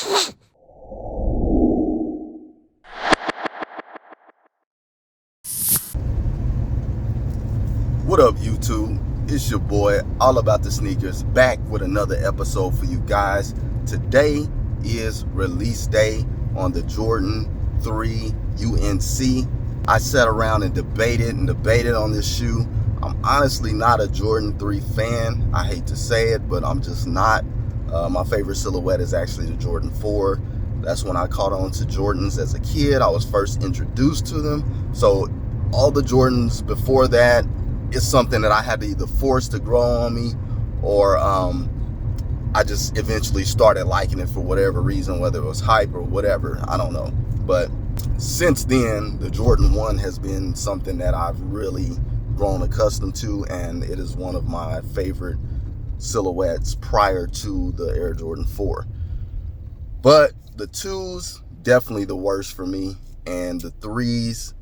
What up, YouTube? It's your boy, All About The Sneakerz, back with another episode for you guys. Today is release day on the Jordan 3 UNC. I sat around and debated on this shoe. I'm honestly not a Jordan 3 fan. I hate to say it, but I'm just not. My favorite silhouette is actually the Jordan 4. That's when I caught on to Jordans as a kid. I was first introduced to them. So all the Jordans before that, it's something that I had to either force to grow on me, or I just eventually started liking it for whatever reason, whether it was hype or whatever, I don't know. But since then, the Jordan 1 has been something that I've really grown accustomed to, and it is one of my favorite silhouettes prior to the Air Jordan 4. But the 2s, definitely the worst for me, and the 3s,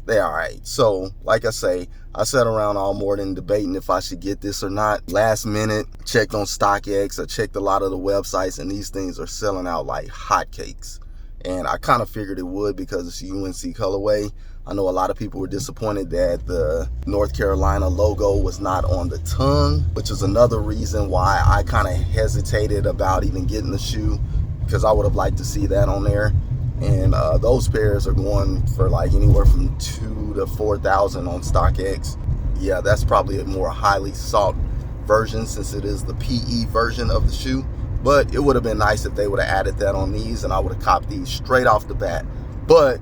they're all right. So, like I say, I sat around all morning debating if I should get this or not. Last minute, checked on StockX. I checked a lot of the websites, and these things are selling out like hotcakes. And I kind of figured it would because it's a UNC colorway. I know a lot of people were disappointed that the North Carolina logo was not on the tongue, which is another reason why I kind of hesitated about even getting the shoe, because I would have liked to see that on there. And those pairs are going for like anywhere from $2,000 to $4,000 on StockX. Yeah, that's probably a more highly sought version since it is the PE version of the shoe. But it would have been nice if they would have added that on these, and I would have copped these straight off the bat. But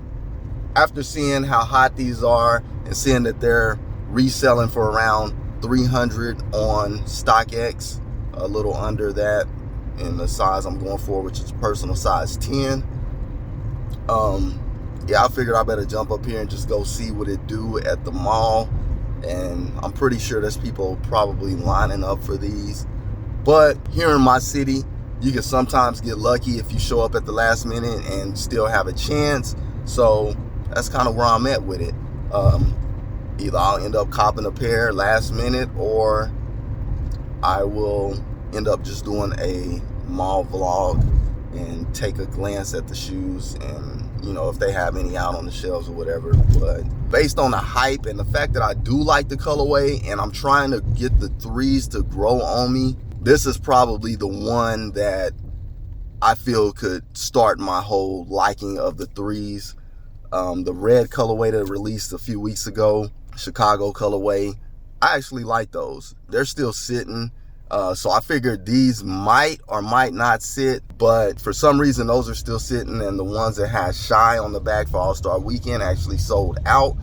after seeing how hot these are and seeing that they're reselling for around $300 on StockX, a little under that in the size I'm going for, which is personal size 10. Yeah, I figured I better jump up here and just go see what it do at the mall. And I'm pretty sure there's people probably lining up for these. But here in my city, you can sometimes get lucky if you show up at the last minute and still have a chance. So that's kind of where I'm at with it. Either I'll end up copping a pair last minute, or I will end up just doing a mall vlog and take a glance at the shoes and, you know, if they have any out on the shelves or whatever. But based on the hype and the fact that I do like the colorway and I'm trying to get the 3s to grow on me, this is probably the one that I feel could start my whole liking of the 3s. The red colorway that released a few weeks ago, Chicago colorway, I actually like those. They're still sitting. So I figured these might or might not sit, but for some reason those are still sitting, and the ones that had Shy on the back for All-Star Weekend actually sold out.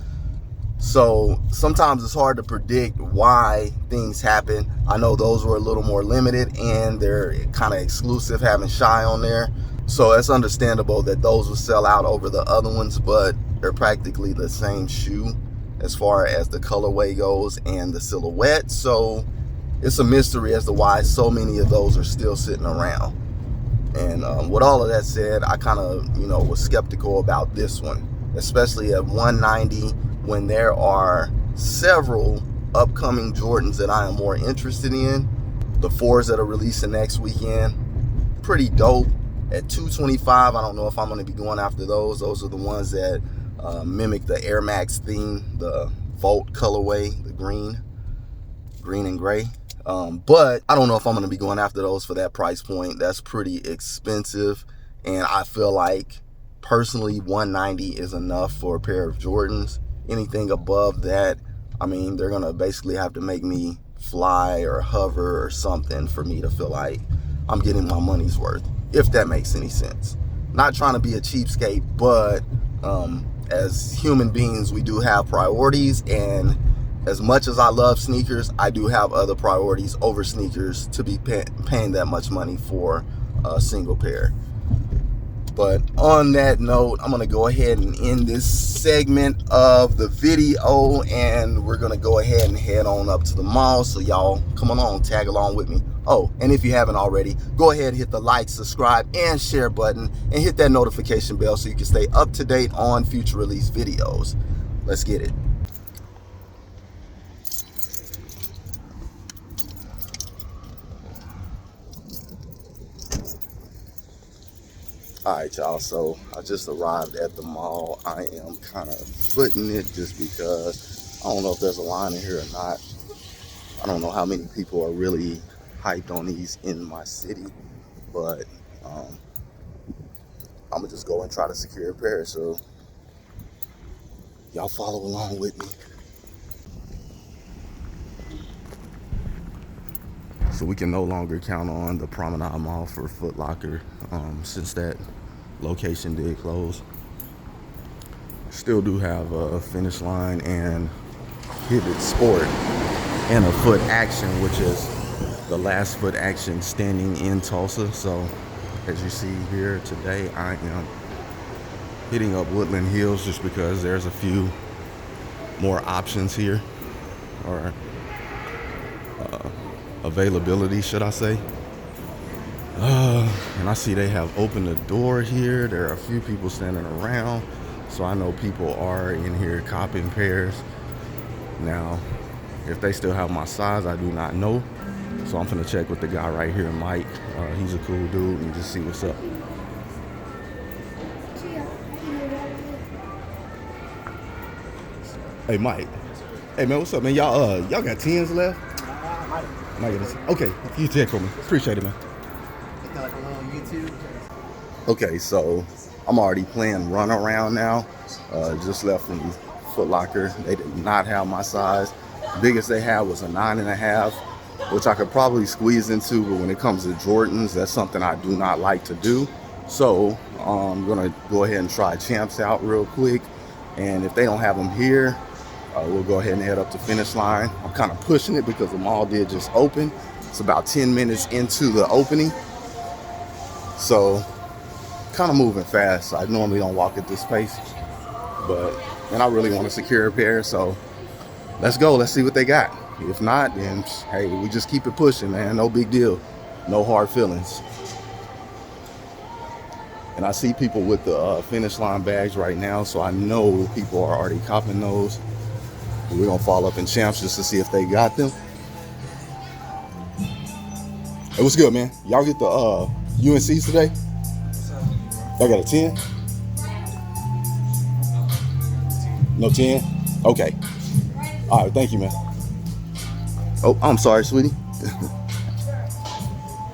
So sometimes it's hard to predict why things happen. I know those were a little more limited and they're kind of exclusive, having Shy on there. So it's understandable that those will sell out over the other ones, but they're practically the same shoe as far as the colorway goes and the silhouette. So it's a mystery as to why so many of those are still sitting around. And with all of that said, I kind of, was skeptical about this one, especially at $190, when there are several upcoming Jordans that I am more interested in. The 4s that are releasing next weekend, pretty dope. At $225, I don't know if I'm going to be going after those. Those are the ones that mimic the Air Max theme, the Volt colorway, the green and gray. But I don't know if I'm going to be going after those for that price point. That's pretty expensive, and I feel like personally $190 is enough for a pair of Jordans. Anything above that, I mean, they're going to basically have to make me fly or hover or something for me to feel like I'm getting my money's worth, if that makes any sense. Not trying to be a cheapskate, but as human beings, we do have priorities, and as much as I love sneakers, I do have other priorities over sneakers to be paying that much money for a single pair. But on that note, I'm going to go ahead and end this segment of the video, and we're going to go ahead and head on up to the mall. So y'all come along, tag along with me. Oh, and if you haven't already, go ahead and hit the like, subscribe, and share button, and hit that notification bell so you can stay up to date on future release videos. Let's get it. All right, y'all, so I just arrived at the mall. I am kind of footing it just because I don't know if there's a line in here or not. I don't know how many people are really hyped on these in my city, but I'm gonna just go and try to secure a pair, so y'all follow along with me. So we can no longer count on the Promenade Mall for Foot Locker since that location did close. Still do have a Finish Line and Hibbett Sport and a Foot Action, which is the last Foot Action standing in Tulsa. So as you see here today, I am hitting up Woodland Hills just because there's a few more options here, or availability, should I say. And I see they have opened the door here. There are a few people standing around, so I know people are in here copping pairs. Now, if they still have my size, I do not know. So I'm gonna check with the guy right here, Mike. He's a cool dude, and just see what's up. Hey, Mike. Hey, man, what's up, man? Y'all got 10s left? Might get a, okay, you check for me. Appreciate it, man. Like a little YouTube. Okay, so I'm already playing run around now. Just left from Foot Locker. They did not have my size. The biggest they had was a 9.5, which I could probably squeeze into, but when it comes to Jordans, that's something I do not like to do. So I'm gonna go ahead and try Champs out real quick, and if they don't have them here, we'll go ahead and head up to Finish Line. I'm kind of pushing it because the mall did just open. It's about 10 minutes into the opening, so kind of moving fast. I normally don't walk at this pace, and I really want to secure a pair, so let's go. Let's see what they got. If not, then hey, we just keep it pushing, man. No big deal. No hard feelings. And I see people with the Finish Line bags right now, so I know people are already copping those. We're gonna follow up in Champs just to see if they got them. Hey, what's good, man? Y'all get the UNCs today? Y'all got a 10? No 10? Okay. All right, thank you, man. Oh, I'm sorry, sweetie.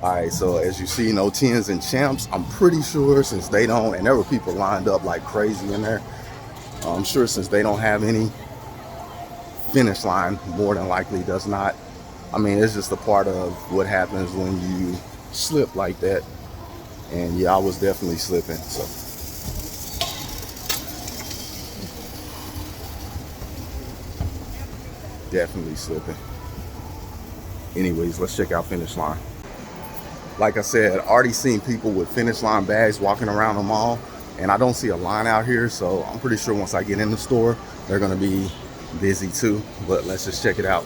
All right, so as you see, no 10s and Champs. I'm pretty sure since they don't, and there were people lined up like crazy in there. I'm sure since they don't have any, Finish Line more than likely does not. I mean, it's just a part of what happens when you slip like that. And yeah, I was definitely slipping, so. Definitely slipping. Anyways, let's check out Finish Line. Like I said, already seen people with Finish Line bags walking around the mall, and I don't see a line out here, so I'm pretty sure once I get in the store, they're gonna be busy too, but let's just check it out.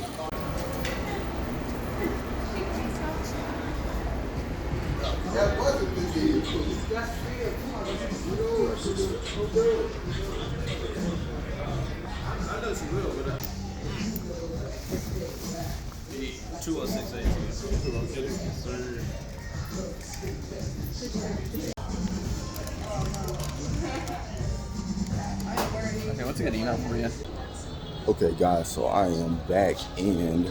Okay, what's a good email for you? Okay, guys, so I am back, and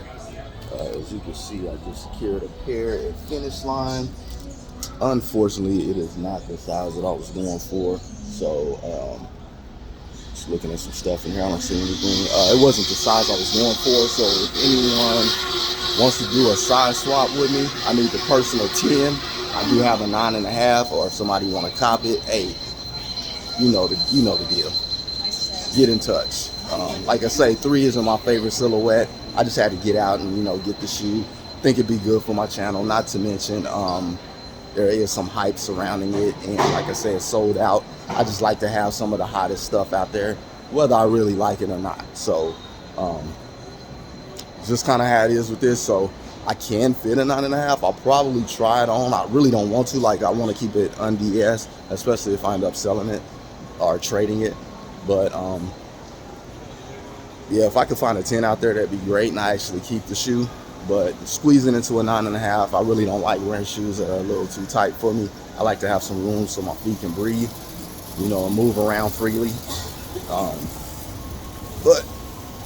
as you can see, I just secured a pair at Finish Line. Unfortunately, it is not the size that I was going for, so just looking at some stuff in here, I don't see anything. It wasn't the size I was going for, so if anyone wants to do a size swap with me, I need the personal 10. I do have a 9.5, or if somebody want to cop it, hey, you know the deal. Get in touch. Like I say, 3 isn't my favorite silhouette. I just had to get out and get the shoe. Think it'd be good for my channel. Not to mention, there is some hype surrounding it, and like I said, it's sold out. I just like to have some of the hottest stuff out there, whether I really like it or not. So, just kind of how it is with this. So I can fit a 9.5. I'll probably try it on. I really don't want to. Like, I want to keep it un-DS, especially if I end up selling it or trading it. But yeah, if I could find a 10 out there, that'd be great, and I actually keep the shoe. But squeezing into a 9.5, I really don't like wearing shoes that are a little too tight for me. I like to have some room so my feet can breathe, you know, and move around freely. But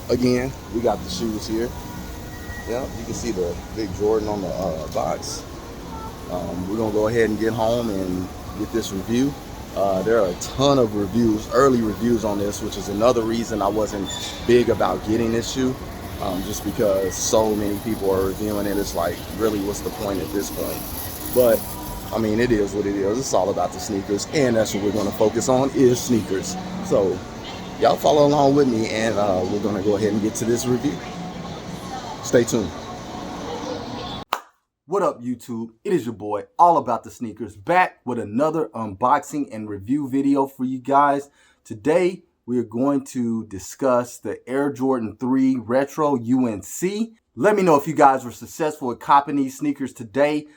again, we got the shoes here. Yeah, you can see the big Jordan on the box. We're gonna go ahead and get home and get this review. There are a ton of reviews, early reviews on this, which is another reason I wasn't big about getting this shoe, just because so many people are reviewing it. It's like, really, what's the point at this point? But I mean, it is what it is. It's all about the sneakers, and that's what we're gonna focus on, is sneakers. So y'all follow along with me, and we're gonna go ahead and get to this review. Stay tuned. What up, YouTube? It is your boy, All About The Sneakerz, back with another unboxing and review video for you guys. Today, we are going to discuss the Air Jordan 3 Retro UNC. Let me know if you guys were successful at copping these sneakers today.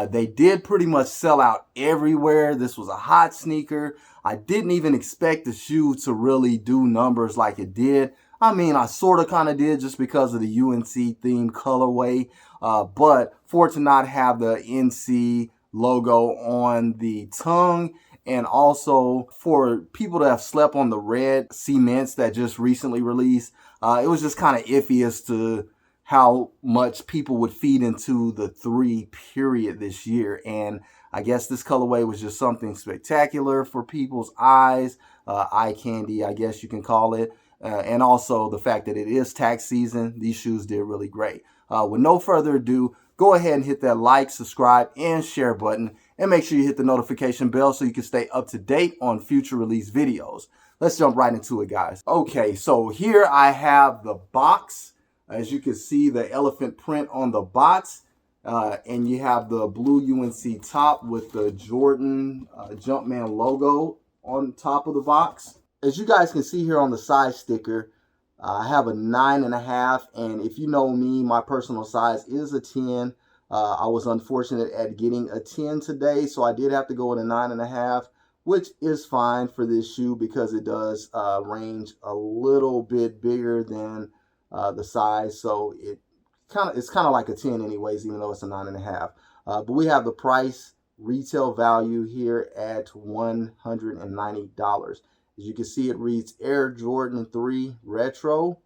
They did pretty much sell out everywhere. This was a hot sneaker. I didn't even expect the shoe to really do numbers like it did. I mean, I sort of kind of did, just because of the UNC themed colorway. But for it to not have the NC logo on the tongue, and also for people to have slept on the red cements that just recently released, it was just kind of iffy as to how much people would feed into the 3 period this year. And I guess this colorway was just something spectacular for people's eyes, eye candy, I guess you can call it. And also the fact that it is tax season, these shoes did really great. With no further ado, go ahead and hit that like, subscribe, and share button. And make sure you hit the notification bell so you can stay up to date on future release videos. Let's jump right into it, guys. Okay, so here I have the box. As you can see, the elephant print on the box. And you have the blue UNC top with the Jordan Jumpman logo on top of the box. As you guys can see here on the size sticker, I have a 9.5, and if you know me, my personal size is a 10. I was unfortunate at getting a 10 today, so I did have to go with a 9.5, which is fine for this shoe because it does range a little bit bigger than the size, so it's kind of like a 10 anyways, even though it's a 9.5. But we have the price retail value here at $190. As you can see, it reads Air Jordan 3 Retro.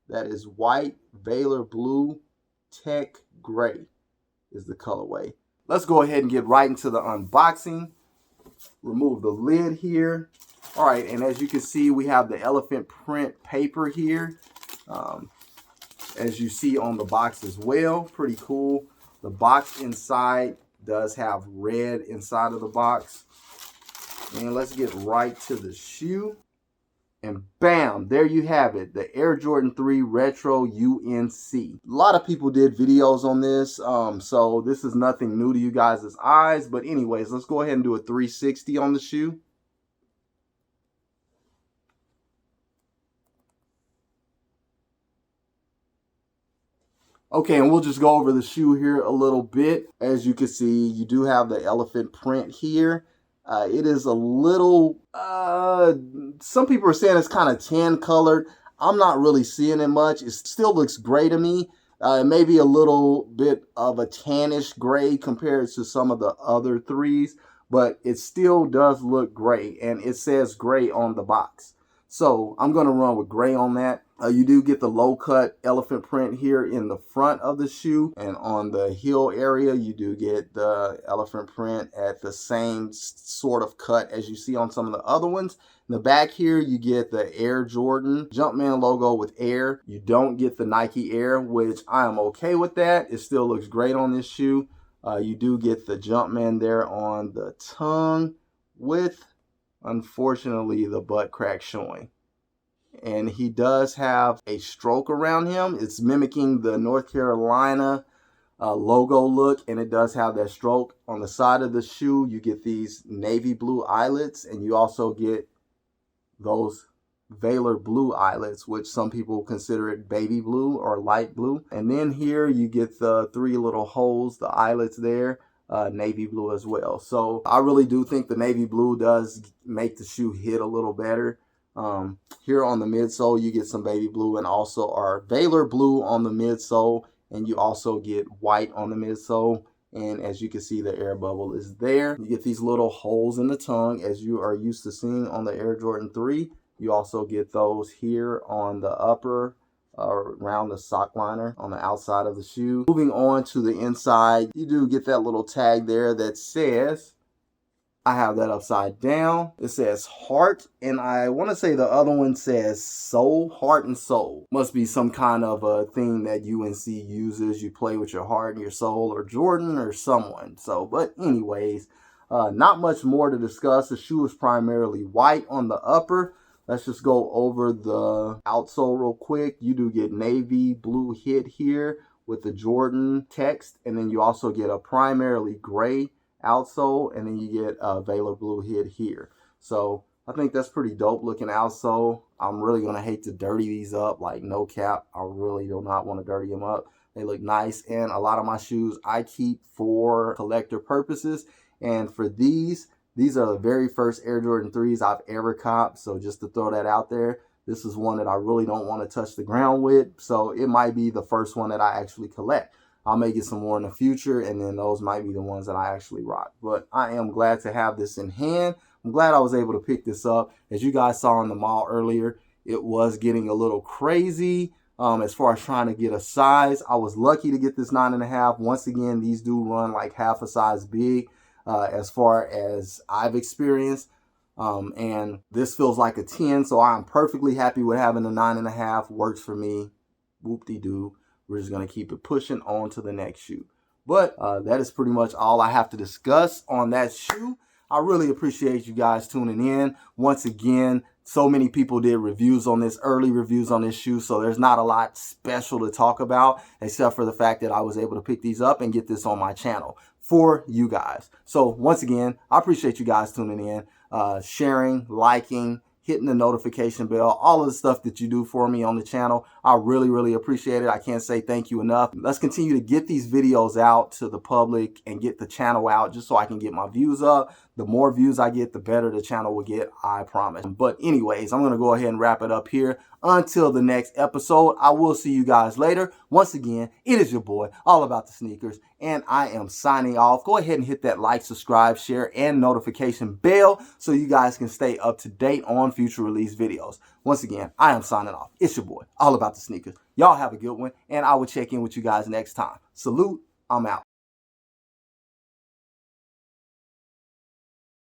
That is white, Velar blue, tech gray is the colorway. Let's go ahead and get right into the unboxing. Remove the lid here. All right, and as you can see, we have the elephant print paper here. As you see on the box as well, pretty cool. The box inside does have red inside of the box. And let's get right to the shoe. And bam, there you have it, the Air Jordan 3 Retro UNC. A lot of people did videos on this, so this is nothing new to you guys' eyes. But anyways, let's go ahead and do a 360 on the shoe. Okay, and we'll just go over the shoe here a little bit. As you can see, you do have the elephant print here. It is a little, some people are saying it's kind of tan colored. I'm not really seeing it much. It still looks gray to me. Maybe a little bit of a tannish gray compared to some of the other 3s, but it still does look gray, and it says gray on the box. So I'm going to run with gray on that. You do get the low cut elephant print here in the front of the shoe, and on the heel area you do get the elephant print at the same sort of cut as you see on some of the other ones. In the back here you get the Air Jordan Jumpman logo with Air. You don't get the Nike Air, which I am okay with that. It still looks great on this shoe. You do get the Jumpman there on the tongue with, unfortunately, the butt crack showing. And he does have a stroke around him. It's mimicking the North Carolina logo look, and it does have that stroke. On the side of the shoe, you get these navy blue eyelets, and you also get those Velar blue eyelets, which some people consider it baby blue or light blue. And then here you get the 3 little holes, the eyelets there, navy blue as well. So I really do think the navy blue does make the shoe hit a little better. Here on the midsole you get some baby blue, and also our Velar blue on the midsole, and you also get white on the midsole. And as you can see, the air bubble is there. You get these little holes in the tongue as you are used to seeing on the Air Jordan 3. You also get those here on the upper around the sock liner on the outside of the shoe. Moving on to the inside, you do get that little tag there that says, I have that upside down. It says heart, and I want to say the other one says soul, heart and soul. Must be some kind of a thing that UNC uses. You play with your heart and your soul, or Jordan or someone. So, but anyways, not much more to discuss. The shoe is primarily white on the upper. Let's just go over the outsole real quick. You do get navy blue hit here with the Jordan text, and then you also get a primarily gray outsole, and then you get a Vela blue hit here. So I think that's pretty dope looking outsole. I'm really gonna hate to dirty these up, like no cap. I really do not want to dirty them up. They look nice, and a lot of my shoes I keep for collector purposes. And for these are the very first Air Jordan 3s I've ever copped. So just to throw that out there, this is one that I really don't want to touch the ground with. So it might be the first one that I actually collect. I may get some more in the future, and then those might be the ones that I actually rock. But I am glad to have this in hand. I'm glad I was able to pick this up. As you guys saw in the mall earlier, it was getting a little crazy as far as trying to get a size. I was lucky to get this 9.5. Once again, these do run like half a size big as far as I've experienced. And this feels like a 10, so I'm perfectly happy with having a 9.5. Works for me. Whoop-de-doo. We're just going to keep it pushing on to the next shoe. But that is pretty much all I have to discuss on that shoe. I really appreciate you guys tuning in. Once again, so many people did reviews on this, early reviews on this shoe, so there's not a lot special to talk about except for the fact that I was able to pick these up and get this on my channel for you guys. So once again, I appreciate you guys tuning in, sharing, liking, hitting the notification bell, all of the stuff that you do for me on the channel. I really, really appreciate it. I can't say thank you enough. Let's continue to get these videos out to the public and get the channel out just so I can get my views up. The more views I get, the better the channel will get, I promise. But anyways, I'm going to go ahead and wrap it up here. Until the next episode, I will see you guys later. Once again, it is your boy, All About The Sneakerz, and I am signing off. Go ahead and hit that like, subscribe, share, and notification bell so you guys can stay up to date on future release videos. Once again, I am signing off. It's your boy, All About The Sneakerz. Y'all have a good one, and I will check in with you guys next time. Salute. I'm out.